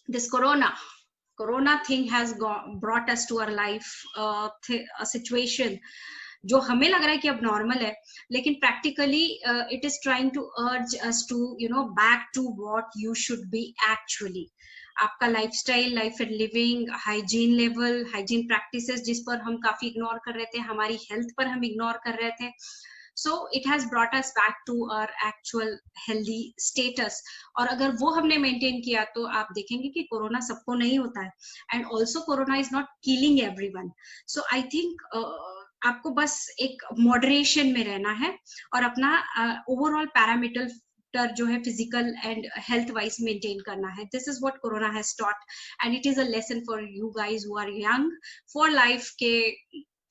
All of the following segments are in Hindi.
this corona thing has brought us to our life a situation जो हमें लग रहा है कि अब नॉर्मल है, लेकिन practically it is trying to urge us to back to what you should be actually. आपका lifestyle, life and living, hygiene level, hygiene practices जिस पर हम काफी इग्नोर कर रहे थे, हमारी हेल्थ पर हम इग्नोर कर रहे थे. So it has brought us back to our actual healthy status. और अगर वो हमने maintain किया तो आप देखेंगे कि कोरोना सबको नहीं होता है. And also corona is not killing everyone. So I think आपको बस एक moderation में रहना है और अपना overall parameter जो है physical and health wise maintain करना है. This is what corona has taught, and it is a lesson for you guys who are young for life के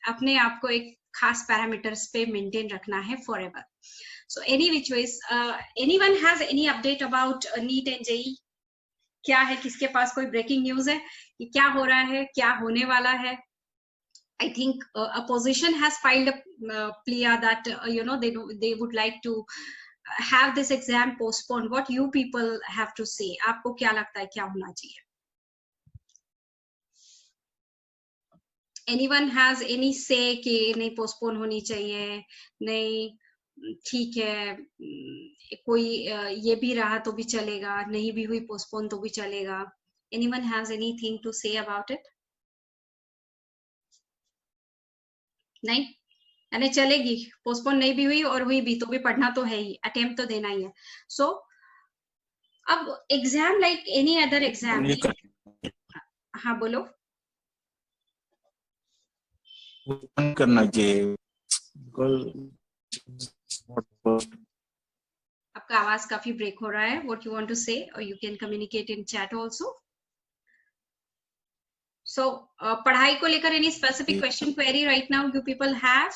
अपने आप को एक खास पैरामीटर्स पे मेंटेन रखना है forever. So any which ways, anyone has any update about NEET and JEE? क्या है, किसके पास कोई ब्रेकिंग न्यूज है कि क्या हो रहा है, क्या होने वाला है? I think opposition has filed a plea that they would like to have this exam postponed. What you people have to say? आपको क्या लगता है क्या होना चाहिए? Anyone has any say कि नहीं पोस्टपोन होनी चाहिए, नहीं ठीक है, कोई ये भी रहा तो भी चलेगा, नहीं भी हुई पोस्टपोन तो भी चलेगा? Anyone has anything to say about it? नहीं, यानी चलेगी, पोस्टपोन नहीं भी हुई और हुई भी तो भी पढ़ना तो है ही, अटेम्प्ट तो देना ही है. सो अब exam like any other exam. हाँ बोलो. करना चाहिए. आपका आवाज काफी ब्रेक हो रहा है. What you want to say, or you can communicate in chat also. So पढ़ाई को लेकर any specific question query right now you people have?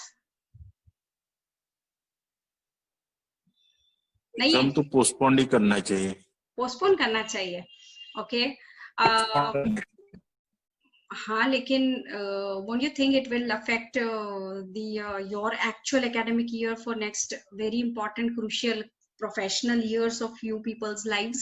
नहीं है? तो पोस्टपोन ही करना चाहिए. पोस्टपोन करना चाहिए. ओके. हाँ, लेकिन won't you think it will affect your actual academic year for next very important, crucial, professional years of you people's lives?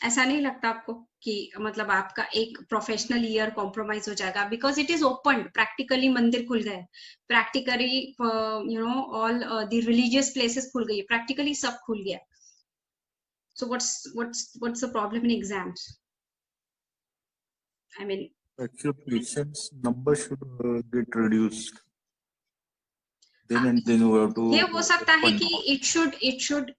ऐसा नहीं लगता आपको कि मतलब आपका एक प्रोफेशनल ईयर कॉम्प्रोमाइज हो जाएगा? Because it is open, practically मंदिर खुल गए, practically all the religious places खुल गई, प्रैक्टिकली सब खुल गया. So what's the problem in exams? I mean, actually patients number should get reduced. Then you have to. ये हो सकता है कि it should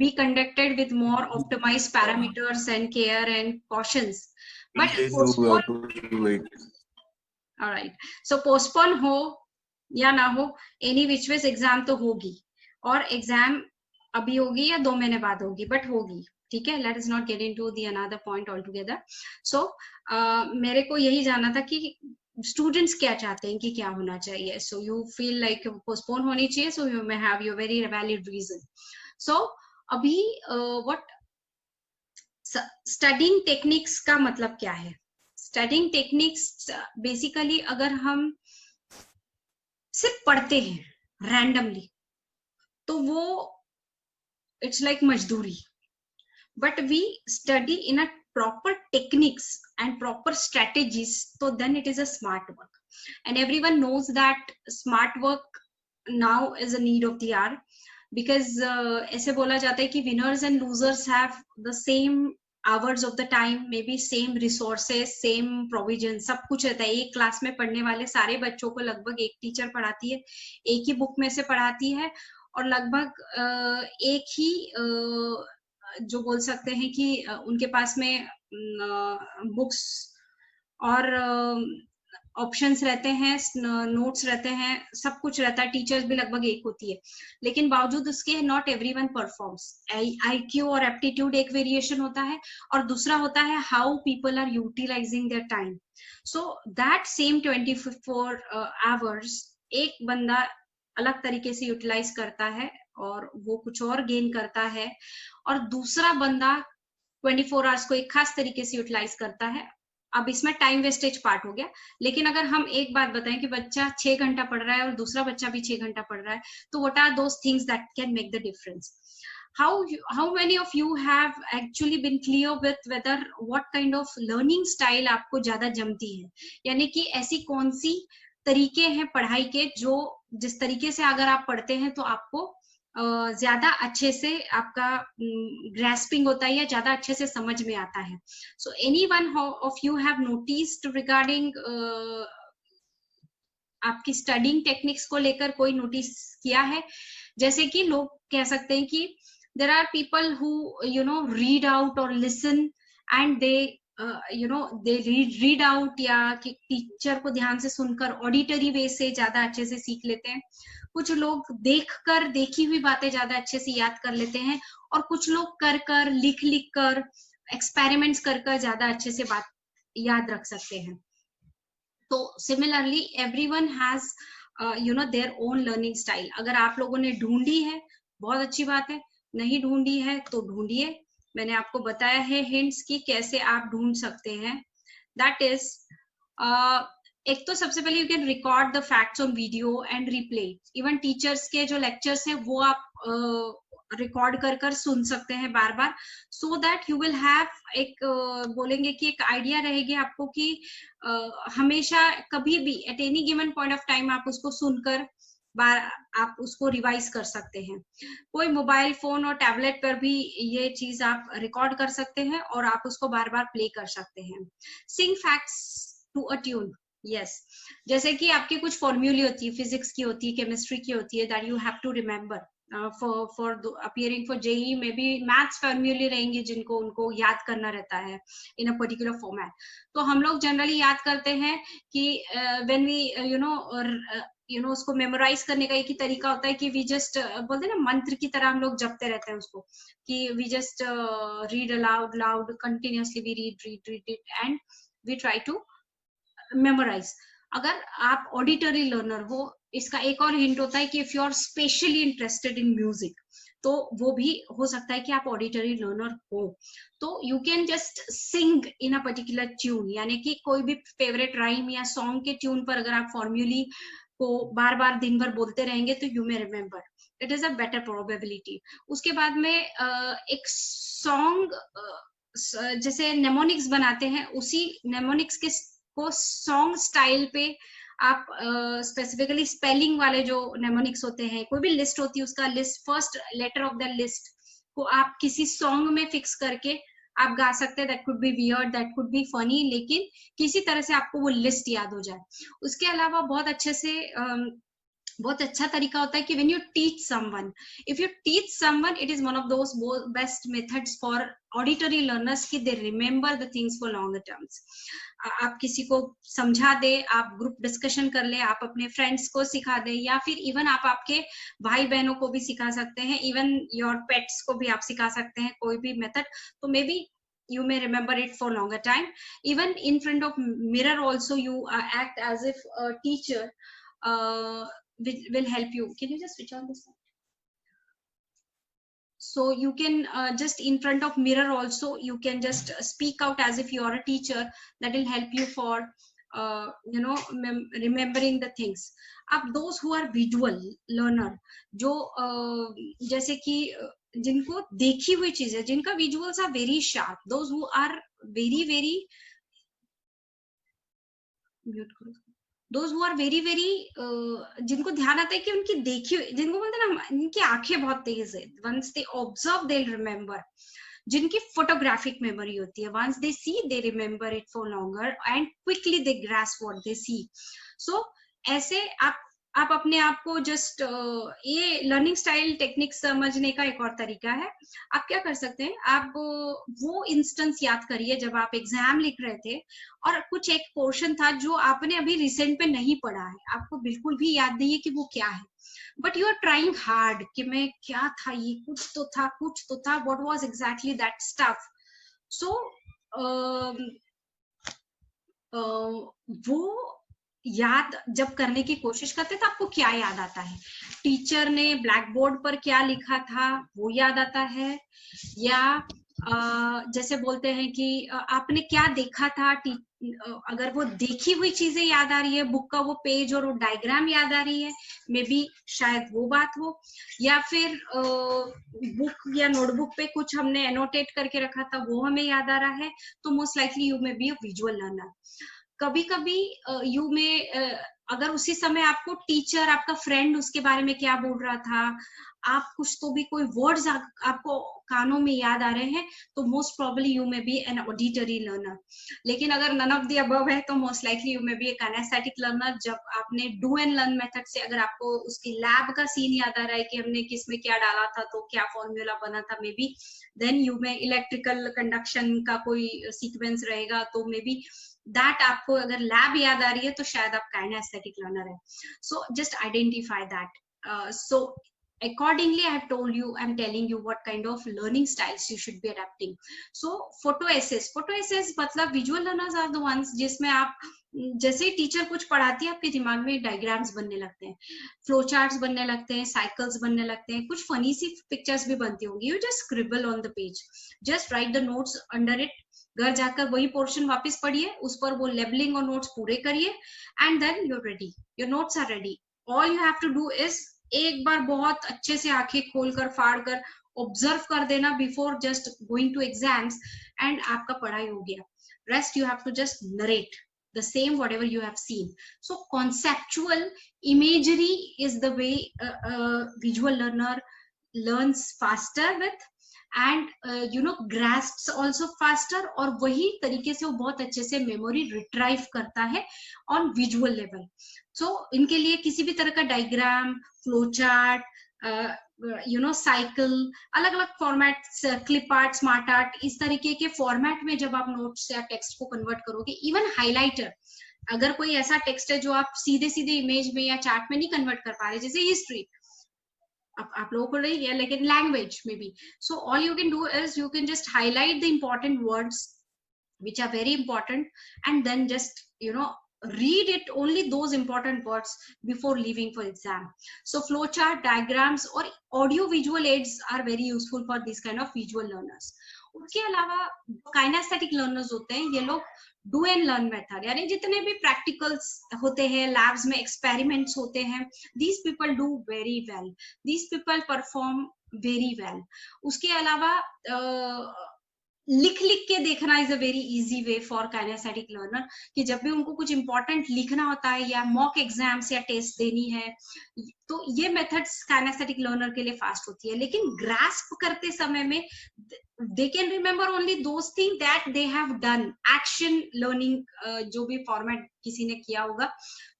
be conducted with more optimized parameters and care and cautions. But postpone. All right. So postpone हो या ना हो, any which ways exam तो होगी, और exam अभी होगी या 2 महीने बाद होगी, बट होगी. ठीक है, let us not get into the another point altogether. So मेरे को यही जानना था कि स्टूडेंट्स क्या चाहते हैं कि क्या होना चाहिए. So you feel like postpone होनी चाहिए, so you may have your very valid reason. So अभी व्हाट स्टडिंग टेक्निक्स का मतलब क्या है? स्टडिंग टेक्निक्स बेसिकली अगर हम सिर्फ पढ़ते हैं रैंडमली तो वो इट्स लाइक मजदूरी. But we study in a proper techniques and proper strategies, so then it is a smart work. And everyone knows that smart work now is a need of the hour, because ऐसे बोला जाता है कि winners and losers have the same hours of the time, maybe same resources, same provision, सब कुछ रहता है. एक क्लास में पढ़ने वाले सारे बच्चों को लगभग एक टीचर पढ़ाती है, एक ही बुक में से पढ़ाती है, और लगभग एक ही जो बोल सकते हैं कि उनके पास में बुक्स और ऑप्शंस रहते हैं, नोट्स रहते हैं, सब कुछ रहता है, टीचर्स भी लगभग एक होती है, लेकिन बावजूद उसके नॉट एवरीवन परफॉर्म्स. आईक्यू और एप्टीट्यूड एक वेरिएशन होता है, और दूसरा होता है how people are utilising their time. So that same 24 hours एक बंदा अलग तरीके से यूटिलाइज करता है और वो कुछ और गेन करता है, और दूसरा बंदा 24 आवर्स को एक खास तरीके से यूटिलाइज करता है अब इसमें टाइम वेस्टेज पार्ट हो गया। लेकिन अगर हम एक बात बताएं कि बच्चा 6 घंटा पढ़ रहा है और दूसरा बच्चा भी 6 घंटा पढ़ रहा है, तो what are those things that can make the difference? How many of you have actually been clear with whether what kind of learning style आपको ज्यादा जमती है? यानी कि ऐसी कौन सी तरीके हैं पढ़ाई के जो जिस तरीके से अगर आप पढ़ते हैं तो आपको ज्यादा अच्छे से आपका ग्रास्पिंग होता है या ज्यादा अच्छे से समझ में आता है? सो anyone of you have noticed regarding आपकी स्टडिंग टेक्निक्स को लेकर कोई नोटिस किया है? जैसे कि लोग कह सकते हैं कि there are people who read out or listen and they they read out, या कि टीचर को ध्यान से सुनकर ऑडिटरी वे से ज्यादा अच्छे से सीख लेते हैं। कुछ लोग देखकर देखी हुई बातें ज्यादा अच्छे से याद कर लेते हैं, और कुछ लोग कर लिख कर एक्सपेरिमेंट्स कर ज्यादा अच्छे से बात याद रख सकते हैं। तो similarly everyone has their own learning style. अगर आप लोगों ने ढूंढी है बहुत अच्छी बात है, नहीं ढूंढी है तो ढूंढिए। मैंने आपको बताया है हिंट्स की कैसे आप ढूंढ सकते हैं। दैट इज एक तो सबसे पहले you can record the facts on video and replay. Even teachers के जो लेक्चर्स हैं वो आप रिकॉर्ड कर सुन सकते हैं बार बार, so that you will have एक बोलेंगे कि एक आइडिया रहेगी आपको कि हमेशा कभी भी at any given point of time आप उसको सुनकर आप उसको रिवाइज कर सकते हैं। कोई मोबाइल फोन और टैबलेट पर भी ये चीज आप रिकॉर्ड कर सकते हैं और आप उसको बार बार प्ले कर सकते हैं। Sing facts to a tune, yes. जैसे कि आपकी कुछ फॉर्मूले होती है, फिजिक्स की होती है, केमिस्ट्री की होती है, that you have to remember for appearing for JEE में भी मैथ्स फॉर्मूले रहेंगे जिनको उनको याद करना रहता है इन अ पर्टिकुलर फॉर्मेट। तो हम लोग जनरली याद करते हैं कि व्हेन वी उसको मेमोराइज करने का एक ही तरीका होता है कि वी जस्ट बोलते हैं ना, मंत्र की तरह हम लोग जपते रहते हैं उसको, कि we just read aloud continuously, we read it and we try to memorise. अगर आप ऑडिटरी लर्नर हो, इसका एक और हिंट होता है कि if you are specially interested in music, तो वो भी हो सकता है कि आप ऑडिटरी लर्नर हो। तो you can just sing in a particular tune, यानी कि कोई भी फेवरेट राइम या सॉन्ग के ट्यून पर अगर आप फॉर्मूली को बार बार दिन भर बोलते रहेंगे तो you may remember, it is a better probability. उसके बाद में एक सॉन्ग जैसे नेमोनिक्स बनाते हैं, उसी नेमोनिक्स के को सॉन्ग स्टाइल पे आप स्पेसिफिकली स्पेलिंग वाले जो नेमोनिक्स होते हैं, कोई भी लिस्ट होती है उसका list, first letter of the list को आप किसी सॉन्ग में फिक्स करके आप गा सकते हैं। That could be weird, that could be funny, लेकिन किसी तरह से आपको वो लिस्ट याद हो जाए। उसके अलावा बहुत अच्छे से बहुत अच्छा तरीका होता है कि when you teach someone, if you teach someone, it is one of those best methods for auditory learners कि they remember the things for longer terms। आप किसी को समझा दे, आप ग्रुप डिस्कशन कर ले, आप अपने फ्रेंड्स को सिखा दे, या फिर इवन आप आपके भाई बहनों को भी सिखा सकते हैं, इवन योर पेट्स को भी आप सिखा सकते हैं कोई भी मेथड, तो may be you may remember it for longer time। even in front of mirror also you act as if a teacher will help you। Can you just switch on this? So you can just in front of mirror also you can just speak out as if you are a teacher, that will help you for remembering the things। अब those who are visual learner, जो जैसे कि जिनको देखी हुई चीज है, जिनका visuals are very sharp, those who are very mute करो, those who are very जिनको ध्यान आता है कि उनकी देखी, जिनको बोलते हैं ना इनकी आंखें बहुत तेज है, once they observe they'll remember। जिनकी फोटोग्राफिक मेमोरी होती है, once they see they remember it for longer and quickly they grasp what they see। so ऐसे आप अपने आप को जस्ट ये लर्निंग स्टाइल टेक्निक समझने का एक और तरीका है। आप क्या कर सकते हैं, आप वो इंस्टेंस याद करिए जब आप एग्जाम लिख रहे थे और कुछ एक पोर्शन था जो आपने अभी रिसेंट में नहीं पढ़ा है, आपको बिल्कुल भी याद नहीं है कि वो क्या है, but you are trying hard कि मैं क्या था, ये कुछ तो था, what was exactly that stuff. So वो याद जब करने की कोशिश करते तो आपको क्या याद आता है, टीचर ने ब्लैक बोर्ड पर क्या लिखा था वो याद आता है, या जैसे बोलते हैं कि आपने क्या देखा था अगर वो देखी हुई चीजें याद आ रही है, बुक का वो पेज और वो डायग्राम याद आ रही है, मे बी शायद वो बात हो, या फिर बुक या नोटबुक पे कुछ हमने एनोटेट करके रखा था वो हमें याद आ रहा है, तो most likely you may be a visual learner. कभी कभी यू में अगर उसी समय आपको टीचर, आपका फ्रेंड उसके बारे में क्या बोल रहा था, आप कुछ तो भी कोई वर्ड्स आपको कानों में याद आ रहे हैं, तो मोस्ट प्रोबेबली यू में बी एन ऑडिटरी लर्नर। लेकिन अगर नन ऑफ द अबव है तो मोस्ट लाइकली यू में बी ए काइनेस्थेटिक लर्नर। जब आपने डू एंड लर्न मेथड से अगर आपको उसकी लैब का सीन याद आ रहा है कि हमने किस में क्या डाला था तो क्या फॉर्मूला बना था, मे बी देन यू में इलेक्ट्रिकल कंडक्शन का कोई सीक्वेंस रहेगा, तो मे बी दैट आपको अगर लैब याद आ रही है तो शायद आप काइनेस्थेटिक लर्नर है। So just identify that. So accordingly I have told you, I'm telling you what kind of learning styles you should be adapting. So photo essays मतलब visual learners are the ones जिसमें आप जैसे ही टीचर कुछ पढ़ाती है आपके दिमाग में डायग्राम्स बनने लगते हैं, फ्लो चार्ट्स बनने लगते हैं, साइकिल्स बनने लगते हैं, कुछ फनी सी पिक्चर्स भी बनती होंगी। You just scribble on the page, just right the notes under it, घर जाकर वही पोर्शन वापस पढ़िए, उस पर वो लेबलिंग और नोट्स पूरे करिए, and then you're ready, your notes are ready. All you have to do is एक बार बहुत अच्छे से आंखें खोलकर फाड़ कर ऑब्जर्व कर देना before just going to exams, and आपका पढ़ाई हो गया। Rest you have to just narrate the same whatever you have seen. So conceptual imagery is the way visual learner learns faster with, and grasps also faster, और वही तरीके से वो बहुत अच्छे से मेमोरी रिट्राइव करता है ऑन विजुअल लेवल। सो इनके लिए किसी भी तरह का डायग्राम, फ्लो चार्ट, साइकिल, अलग अलग format, clip art, smart art, इस तरीके के फॉर्मेट में जब आप नोट्स या टेक्स्ट को कन्वर्ट करोगे, इवन हाइलाइटर, अगर कोई ऐसा टेक्स्ट है जो आप सीधे सीधे इमेज में या चार्ट में नहीं कन्वर्ट कर पा रहे, जैसे हिस्ट्री, आप लोगों को नहीं है लेकिन लैंग्वेज में भी, so all you can do is you can just highlight the important words which are very important, and then just read it only those important words before leaving for exam. So flowchart, diagrams or audio visual aids are very useful for this kind of visual learners. उसके अलावा काइनेस्थेटिक लर्नर्स होते हैं, ये लोग डू एंड लर्न मेथड, यानी जितने भी प्रैक्टिकल्स होते हैं, लैब्स में एक्सपेरिमेंट्स होते हैं, these people do very well, these people perform very well. उसके अलावा लिख लिख के देखना is a very easy way for kinaesthetic learner, कि जब भी उनको कुछ इंपॉर्टेंट लिखना होता है या मॉक एग्जाम्स या टेस्ट देनी है, तो ये मेथड्स काइनेस्थेटिक लर्नर के लिए फास्ट होती है। लेकिन ग्रास्प करते समय में they can remember only those thing that they have done, action learning, जो भी फॉर्मेट किसी ने किया होगा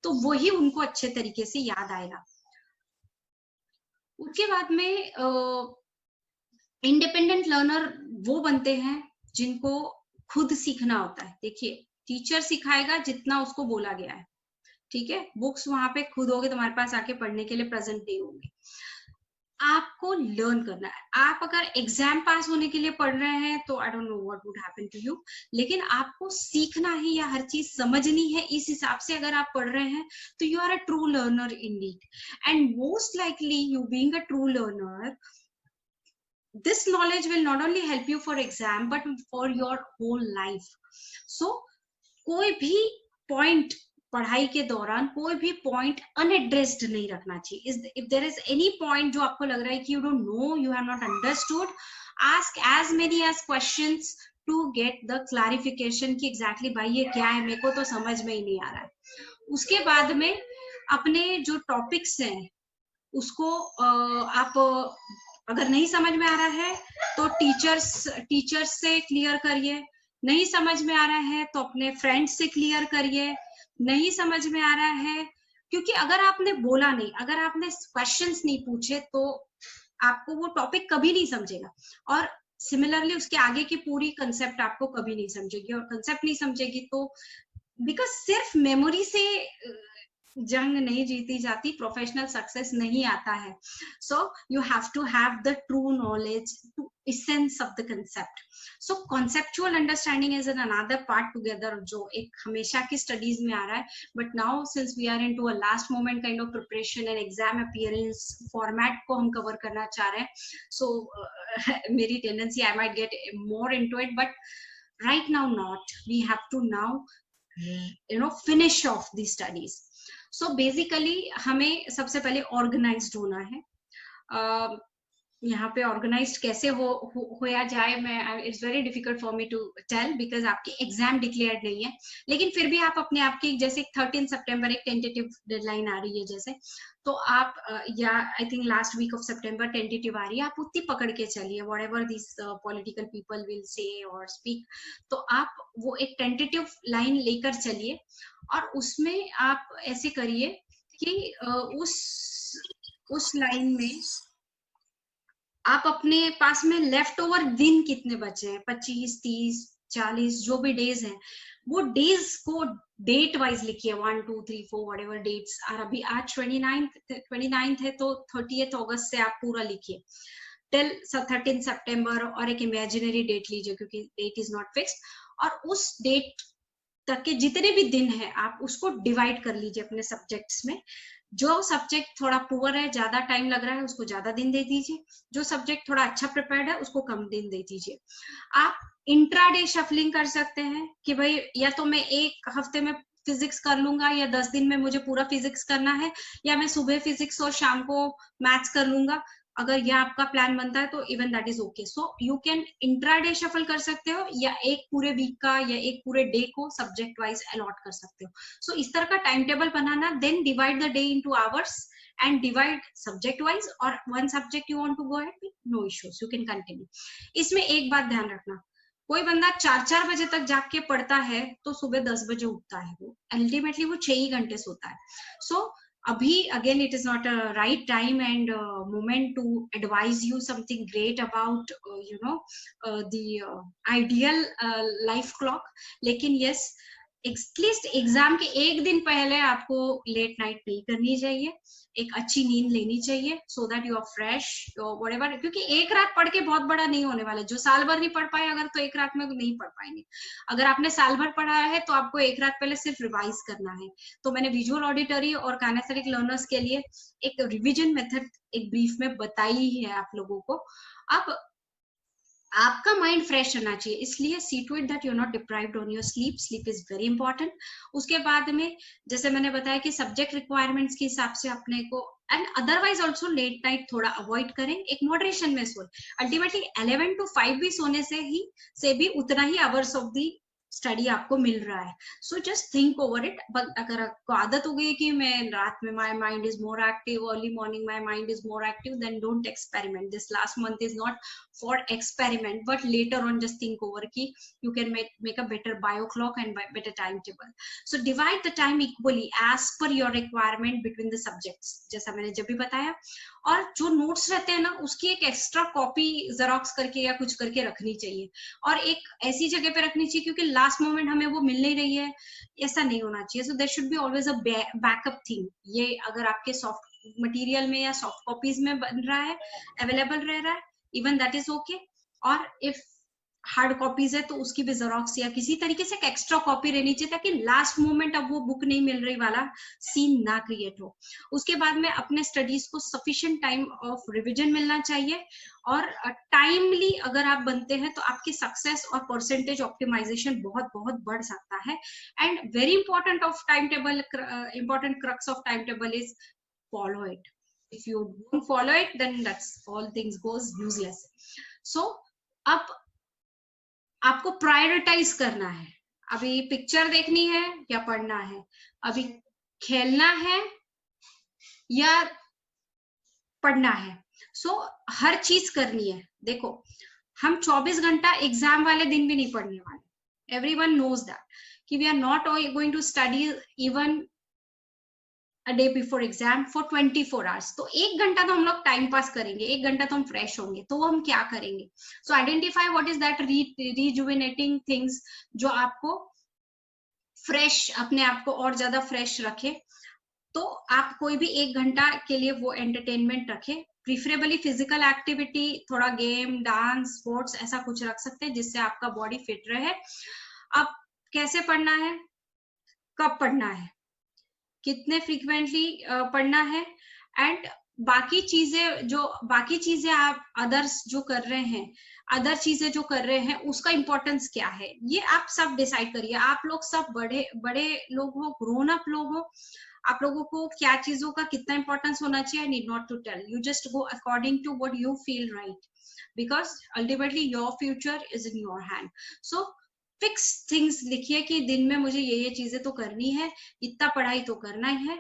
तो वही उनको अच्छे तरीके से याद आएगा। उसके बाद में इंडिपेंडेंट लर्नर वो बनते हैं जिनको खुद सीखना होता है। देखिए, टीचर सिखाएगा जितना उसको बोला गया है, ठीक है, बुक्स वहां पे खुद होगे तुम्हारे पास आके पढ़ने के लिए प्रेजेंट नहीं होंगे, आपको लर्न करना है। आप अगर एग्जाम पास होने के लिए पढ़ रहे हैं तो I don't know what would happen to you, लेकिन आपको सीखना है या हर चीज समझनी है, इस हिसाब से अगर आप पढ़ रहे हैं तो you are a true learner indeed, and most likely you being a true learner, this knowledge will not only help you for exam but for your whole life. So कोई भी पॉइंट पढ़ाई के दौरान, कोई भी पॉइंट अनएड्रेस्ड नहीं रखना चाहिए। If there is any point जो आपको लग रहा है कि you don't know, you have not understood, ask as many as questions to get the clarification कि एग्जैक्टली भाई ये क्या है, मेरे को तो समझ में ही नहीं आ रहा है। उसके बाद में अपने जो टॉपिक्स हैं उसको आप अगर नहीं समझ में आ रहा है तो टीचर्स से क्लियर करिए, नहीं समझ में आ रहा है तो अपने फ्रेंड्स से क्लियर करिए, नहीं समझ में आ रहा है, क्योंकि अगर आपने बोला नहीं, अगर आपने क्वेश्चंस नहीं पूछे तो आपको वो टॉपिक कभी नहीं समझेगा, और सिमिलरली उसके आगे की पूरी कंसेप्ट आपको कभी नहीं समझेगी, और कंसेप्ट नहीं समझेगी तो बिकॉज सिर्फ मेमोरी से जंग नहीं जीती जाती, प्रोफेशनल सक्सेस नहीं आता है। So you have to have the true knowledge, essence of the concept. So conceptual understanding is another part together जो एक हमेशा की स्टडीज में आ रहा है, but now since we are into a last moment kind of preparation and exam appearance format को हम कवर करना चाह रहे हैं, so मेरी tendency I might get more into it, but right now not, we have to now finish off the studies. So basically हमें सबसे पहले ऑर्गेनाइज्ड होना है. यहाँ पे ऑर्गेनाइज्ड कैसे होया जाए, मैं it's very difficult for me to tell because आपकी एग्जाम डिक्लेयर्ड नहीं है, लेकिन फिर भी आप अपने आप की, जैसे 13 सितंबर एक टेंटेटिव डेडलाइन आ रही है जैसे, तो आप या I think last week of सितंबर टेंटेटिव आ रही है, आप उतनी पकड़ के चलिए whatever this political people will say और स्पीक. तो आप वो एक टेंटेटिव लाइन लेकर चलिए और उसमें आप ऐसे करिए कि उस लाइन में आप अपने पास में लेफ्ट ओवर दिन कितने बचे हैं, 25, 30, 40 जो भी डेज हैं, वो डेज को डेट वाइज लिखिए. 1, 2, 3, 4 वट एवर डेट्स. और अभी आज 29th है, तो 30th अगस्त से आप पूरा लिखिए टिल 13 सितंबर, और एक इमेजिनरी डेट लीजिए क्योंकि डेट इज नॉट फिक्स्ड. और उस डेट तक के जितने भी दिन है आप उसको डिवाइड कर लीजिए अपने सब्जेक्ट्स में. जो सब्जेक्ट थोड़ा पुअर है, ज्यादा टाइम लग रहा है, उसको ज्यादा दिन दे दीजिए. जो सब्जेक्ट थोड़ा अच्छा प्रिपेयर्ड है उसको कम दिन दे दीजिए. आप इंट्राडे शफलिंग कर सकते हैं कि भाई या तो मैं एक हफ्ते में फिजिक्स कर लूंगा, या 10 दिन में मुझे पूरा फिजिक्स करना है, या मैं सुबह फिजिक्स और शाम को मैथ्स कर लूंगा. अगर यह आपका प्लान बनता है तो even that is okay. So you can intraday shuffle कर सकते हो, या एक पूरे वीक का या एक पूरे डे को सब्जेक्ट वाइज अलॉट कर सकते हो. सो इस तरह का टाइम टेबल बनाना, then divide the day into hours and divide subject wise, or one subject you want to go ahead with, no issues, you can continue. इसमें एक बात ध्यान रखना, कोई बंदा 4 बजे तक जाग के पढ़ता है तो सुबह 10 बजे उठता है, वो अल्टीमेटली वो 6 ही घंटे सोता है. सो अभी again it is not a right time and moment to advise you something great about the ideal life clock. लेकिन यस, एटलीस्ट एग्जाम के एक दिन पहले आपको लेट नाइट नहीं करनी चाहिए, एक अच्छी नींद लेनी चाहिए, so that you are fresh whatever. क्योंकि एक रात पढ़ के बहुत बड़ा नहीं होने वाला. जो साल भर नहीं पढ़ पाए अगर, तो एक रात में नहीं पढ़ पाएंगे. अगर आपने साल भर पढ़ा है तो आपको एक रात पहले सिर्फ रिवाइज करना है. तो मैंने विजुअल ऑडिटरी और काइनेस्थेटिक लर्नर्स के लिए एक रिविजन मेथड एक ब्रीफ में बताई है आप लोगों को. अब आपका माइंड फ्रेश रहना चाहिए, इसलिए see to it that you are not deprived on your sleep. Sleep is very important. उसके बाद में जैसे मैंने बताया कि सब्जेक्ट रिक्वायरमेंट्स के हिसाब से अपने को, and otherwise also let night थोड़ा अवॉइड करें, एक मॉडरेशन में सोए. अल्टीमेटली 11 to 5 भी सोने से भी उतना ही आवर्स ऑफ दी स्टडी आपको मिल रहा है. So just think over it. अगर आपको आदत हो गई कि मैं रात में my mind is more active, early morning my mind is more active, then don't experiment. This last month is not for experiment, but later on just think over ki you can make a better bio clock and better timetable. So divide the time equally as per your requirement between the subjects, जैसा मैंने जब भी बताया. और जो नोट्स रहते हैं ना, उसकी एक एक्स्ट्रा कॉपी जेरोक्स करके या कुछ करके रखनी चाहिए, और एक ऐसी जगह पे रखनी चाहिए क्योंकि लास्ट मोमेंट हमें वो मिल नहीं रही है, ऐसा नहीं होना चाहिए. So there should be always a backup thing. ये अगर आपके सॉफ्ट मटेरियल में या सॉफ्ट कॉपीज में बन रहा है, अवेलेबल रह रहा है, इवन दैट इज ओके. और इफ हार्ड कॉपीज है तो उसकी भी जेरोक्स या किसी तरीके से एक एक्स्ट्रा कॉपी रहनी चाहिए, ताकि लास्ट मोमेंट अब वो बुक नहीं मिल रही वाला सीन ना क्रिएट हो. उसके बाद में अपने स्टडीज को सफिशिएंट टाइम ऑफ रिवीजन मिलना चाहिए, और टाइमली अगर आप बनते हैं तो आपकी सक्सेस और परसेंटेज ऑप्टिमाइजेशन बहुत बहुत बढ़ सकता है. And very important of time table, important crux of time table is follow it. If you don't follow it, then that's all things goes useless. So अब आपको प्रायोरिटाइज करना है. अभी पिक्चर देखनी है या पढ़ना है, अभी खेलना है या पढ़ना है. सो हर चीज करनी है. देखो, हम 24 घंटा एग्जाम वाले दिन भी नहीं पढ़ने वाले. Everyone knows that कि we are not going to study even a day before exam for 24 hours. तो 1 घंटा तो हम लोग टाइम पास करेंगे, 1 घंटा तो हम फ्रेश होंगे, तो वो हम क्या करेंगे. सो identify what is that rejuvenating things जो आपको फ्रेश, अपने आप को और ज्यादा फ्रेश रखे. तो आप कोई भी 1 घंटा के लिए वो एंटरटेनमेंट रखे. प्रिफरेबली फिजिकल एक्टिविटी, थोड़ा गेम, डांस, स्पोर्ट्स, ऐसा कुछ रख सकते हैं जिससे आपका बॉडी फिट रहे. अब कैसे पढ़ना है, कब पढ़ना है, कितने फ्रीक्वेंटली पढ़ना है, एंड बाकी चीजें आप अदर्स जो कर रहे हैं, अदर चीजें जो कर रहे हैं उसका इंपॉर्टेंस क्या है, ये आप सब डिसाइड करिए। आप लोग सब बड़े बड़े लोग हो, ग्रोन अप लोग हो, आप लोगों को क्या चीजों का कितना इंपॉर्टेंस होना चाहिए, I need not to tell you, just go according to what you feel right, because ultimately your future is in your hand. So fix things लिखिए कि दिन में मुझे ये चीजें तो करनी है, इतना पढ़ाई तो करना ही है।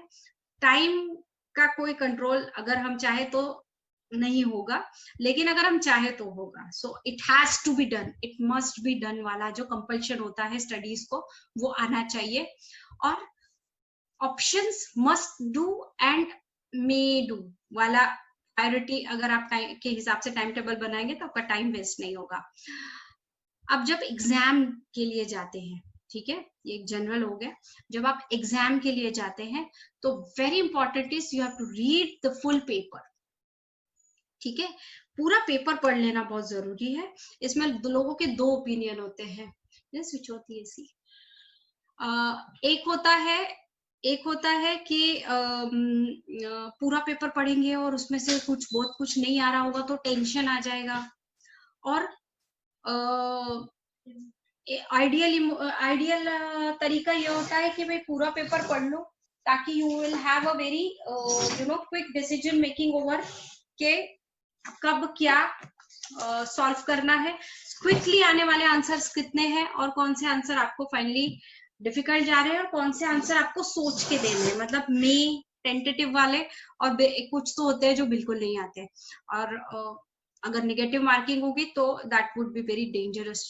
टाइम का कोई कंट्रोल अगर हम चाहे तो नहीं होगा, लेकिन अगर हम चाहे तो होगा। So it has to be done, it must be done वाला जो कंपल्शन होता है स्टडीज को, वो आना चाहिए। और options must do and may do वाला प्रायोरिटी अगर आप टाइम के हिसाब से टाइम टेबल बनाएंगे तो आपका टाइम वेस्ट नहीं होगा। अब जब एग्जाम के लिए जाते हैं, ठीक है, ये एक जनरल हो गया, जब आप एग्जाम के लिए जाते हैं तो very important is you have to read the full paper, ठीक है, पूरा पेपर पढ़ लेना बहुत जरूरी है। इसमें लोगों के दो ओपिनियन होते हैं, स्विच होती है ऐसी, एक होता है कि पूरा पेपर पढ़ेंगे और उसमें से बहुत कुछ नहीं आ रहा होगा तो टेंशन आ जाएगा, और आइडियल तरीका ये होता है कि भाई पूरा पेपर पढ़ लो ताकि you will have a very quick decision making over के कब क्या सॉल्व करना है, क्विकली आने वाले आंसर्स कितने हैं और कौन से आंसर आपको फाइनली डिफिकल्ट जा रहे हैं और कौन से आंसर आपको सोच के देने हैं, मतलब टेंटेटिव वाले, और कुछ तो होते हैं जो बिल्कुल नहीं आते। और अगर नेगेटिव मार्किंग होगी तो that would be very dangerous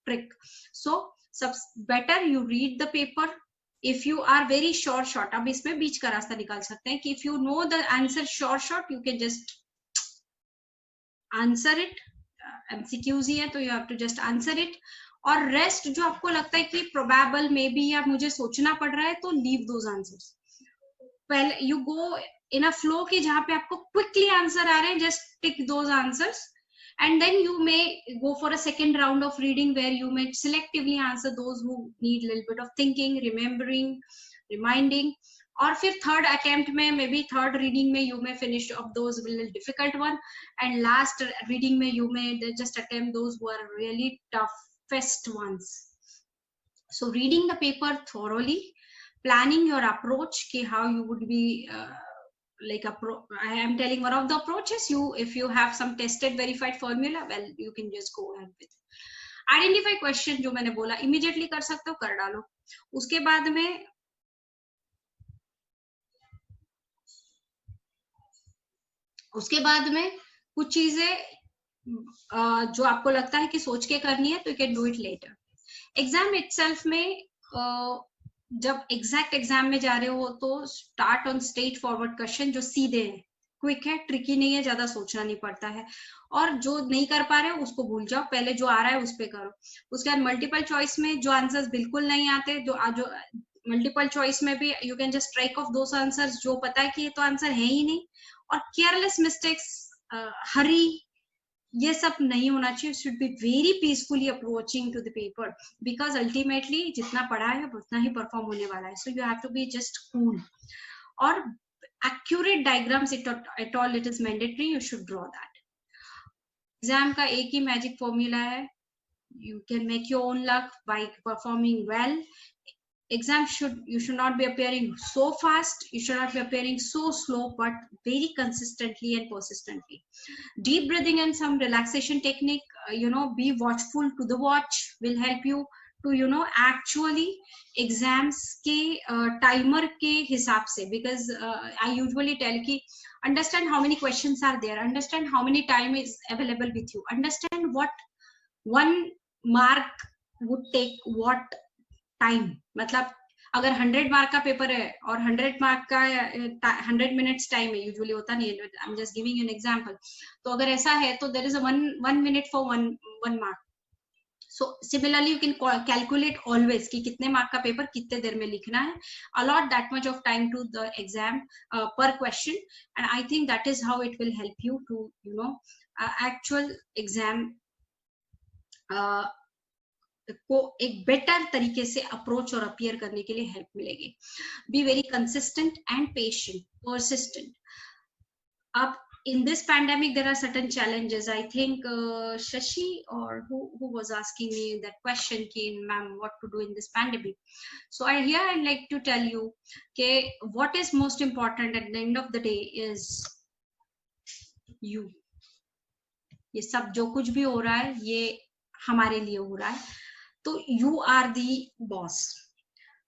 trick. So सब better you read the paper if you are very short. अब इसमें बीच का रास्ता निकाल सकते हैं कि if you know the answer short you can just answer it, MCQs ही है तो you have to just answer it. और रेस्ट जो आपको लगता है कि प्रोबेबल मे बी या मुझे सोचना पड़ रहा है तो लीव दोज आंसर्स। पहले you go in a flow की जहां पे आपको क्विकली आंसर आ रहे हैं, just tick those answers and then you may go for a second round of reading where you may selectively answer those who need a little bit of thinking, remembering, reminding, और फिर थर्ड अटेम्प्ट में मे बी थर्ड रीडिंग में you may finish off those little difficult one, and last reading में you may just attempt those who are really toughest ones. So reading the paper thoroughly, planning your approach ki how you would be I am telling one of the approaches, if you have some tested verified formula, well you can just go ahead with it. Identify question जो मैंने बोला immediately कर सकते हो, कर डालो। उसके बाद में कुछ चीजें जो आपको लगता है कि सोच के करनी है तो you can do it later. Exam itself में जब एग्जैक्ट एग्जाम में जा रहे हो तो start on straight forward question जो सीधे हैं, क्विक है, ट्रिकी नहीं है, ज्यादा सोचना नहीं पड़ता है, और जो नहीं कर पा रहे हो उसको भूल जाओ, पहले जो आ रहा है उस पे करो। उसके बाद मल्टीपल चॉइस में जो आंसर्स बिल्कुल नहीं आते, जो मल्टीपल चॉइस में भी you can just strike of those answers जो पता है कि ये तो आंसर है ही नहीं, और केयरलेस मिस्टेक्स, हरी, ये सब नहीं होना चाहिए। Should be very peacefully approaching to the paper, because ultimately जितना पढ़ा है उतना ही परफॉर्म होने वाला है। So you have to be just cool, और accurate diagrams at all it is mandatory, you should draw that. Exam का एक ही मैजिक फॉर्मूला है, you can make your own luck by performing well. You should not be appearing so fast, you should not be appearing so slow, but very consistently and persistently. Deep breathing and some relaxation technique, be watchful to the watch will help you to actually exams के timer के हिसाब से, because I usually tell कि understand how many questions are there, understand how many time is available with you, understand what one mark would take what time. मतलब अगर 100 मार्क का पेपर है और 100 मार्क का 100 मिनट्स टाइम है, यूजुअली होता नहीं है, I am just giving you an example, तो अगर ऐसा है तो there is a 1 minute for one mark. So similarly you can calculate always कि कितने मार्क का पेपर कितने देर में लिखना है, allot that much of time to the exam पर question, and I think that is how it will help you to actual exam को एक बेटर तरीके से अप्रोच और अपीयर करने के लिए हेल्प मिलेगी। Be very consistent and patient, persistent. अब in this pandemic there are certain challenges. I think Shashi or who was asking me that question ki ma'am what to do in this pandemic. So I'd like to tell you okay, what is most important at the end of the day is you. ये सब जो कुछ भी हो रहा है ये हमारे लिए हो रहा है, तो you are the boss.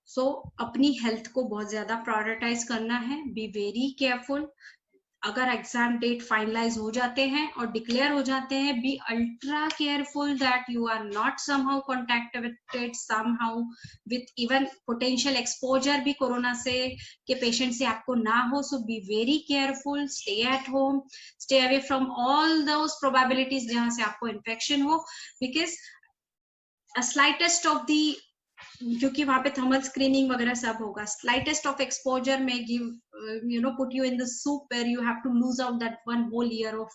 So अपनी हेल्थ को बहुत ज्यादा प्रायोरिटाइज करना है. Be very careful. अगर एग्जाम डेट फाइनलाइज हो जाते हैं और डिक्लेयर हो जाते हैं, be ultra careful that you are not somehow contacted somehow with even potential exposure भी कोरोना से के पेशेंट से आपको ना हो. So be very careful. Stay at home. Stay away from all those probabilities जहां से आपको इन्फेक्शन हो, बिकॉज अ स्लाइटेस्ट ऑफ दी, क्योंकि वहां पे थर्मल स्क्रीनिंग वगैरह सब होगा, स्लाइटेस्ट ऑफ एक्सपोजर में give put you in the soup where you have to lose out that one whole year of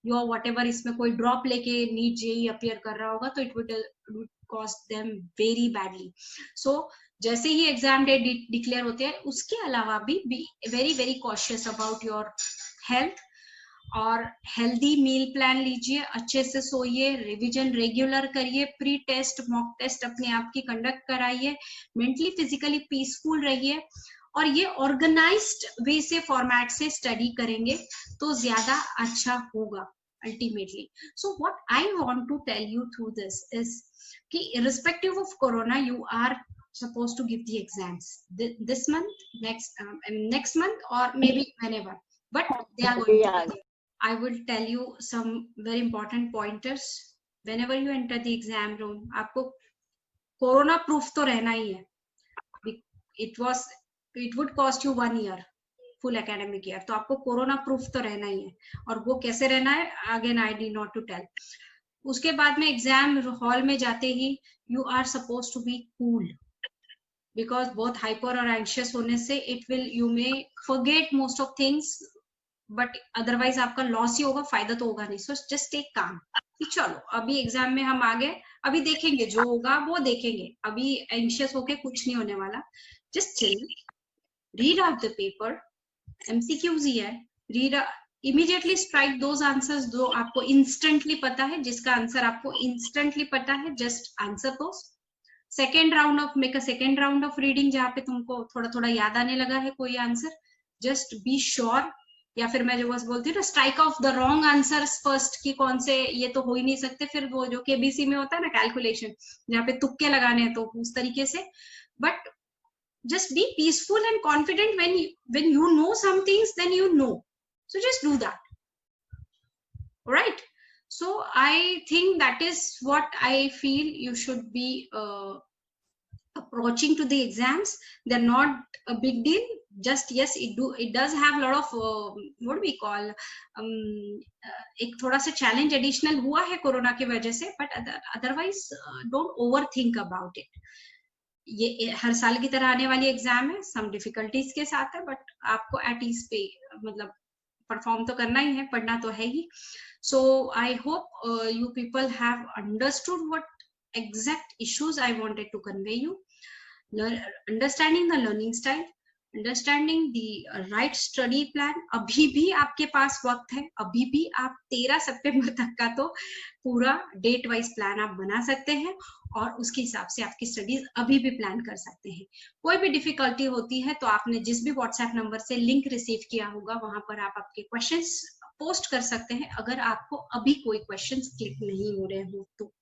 your whatever. इसमें कोई ड्रॉप लेके नीट जेई अपीयर कर रहा होगा तो it would cost them very badly. So जैसे ही एग्जाम डेट डिक्लेयर होते हैं उसके अलावा भी be very very cautious about your health. और हेल्दी मील प्लान लीजिए, अच्छे से सोइए, रिवीजन रेगुलर करिए, प्री टेस्ट मॉक टेस्ट अपने आप की कंडक्ट कराइए, मेंटली फिजिकली पीसफुल रहिए, और ये ऑर्गेनाइज्ड वे से फॉर्मेट से स्टडी करेंगे तो ज्यादा अच्छा होगा ultimately. So what I want to tell you through this is कि irrespective of corona you are supposed to give the exams this month, next month or maybe whenever, but they are going to be. I will tell you some very important pointers. Whenever you enter the exam room, आपको कोरोना प्रूफ तो रहना ही है. It would cost you 1 year, full academic year. तो आपको कोरोना प्रूफ तो रहना ही है, और वो कैसे रहना है again I need not to tell. उसके बाद में एग्जाम हॉल में जाते ही you are supposed to be cool, because बहुत हाइपर और एंशियस होने से you may forget most of things, but otherwise आपका लॉस ही होगा, फायदा तो होगा नहीं. सो जस्ट टेक काम कि चलो अभी एग्जाम में हम आगे, अभी देखेंगे जो होगा वो देखेंगे, अभी एंशियस होके कुछ नहीं होने वाला. Just chill, read out the paper, MCQs ही है, read immediately strike those answers जो आपको इंस्टेंटली पता है, जिसका आंसर आपको इंस्टेंटली पता है, just answer those. Second round of make a second round of reading जहाँ पे तुमको थोड़ा थोड़ा याद आने लगा है कोई आंसर, जस्ट बी श्योर. या फिर मैं जो बस बोलती हूँ ना, strike off the wrong answers first, कि कौन से ये तो हो ही नहीं सकते, फिर वो जो केबीसी में होता है ना कैलकुलेशन, जहाँ पे तुक्के लगाने हैं, तो उस तरीके से. But just be peaceful and confident. When you know some things, then you know, so just do that. All right, so I think that is what I feel you should be approaching to the exams. They're not a big deal. Just yes, it does have a lot of what do we call एक थोड़ा सा challenge additional हुआ है कोरोना की वजह से, but otherwise don't overthink about it. ये हर साल की तरह आने वाली एग्जाम है, सम डिफिकल्टीज के साथ है, बट आपको एट ईज पे मतलब परफॉर्म तो करना ही है, पढ़ना तो है ही. So I hope you people have understood what exact issues I wanted to convey you. Understanding the learning style, understanding the right study plan. अभी भी आपके पास वक्त है, अभी भी आप 13 सितंबर तक का तो पूरा डेट वाइज प्लान आप बना सकते हैं, और उसके हिसाब से आपकी स्टडीज अभी भी प्लान कर सकते हैं. कोई भी डिफिकल्टी होती है तो आपने जिस भी व्हाट्सएप नंबर से लिंक रिसीव किया होगा वहां पर आप आपके क्वेश्चंस पोस्ट कर सकते हैं, अगर आपको अभी कोई क्वेश्चंस क्लिक नहीं हो रहे हो तो.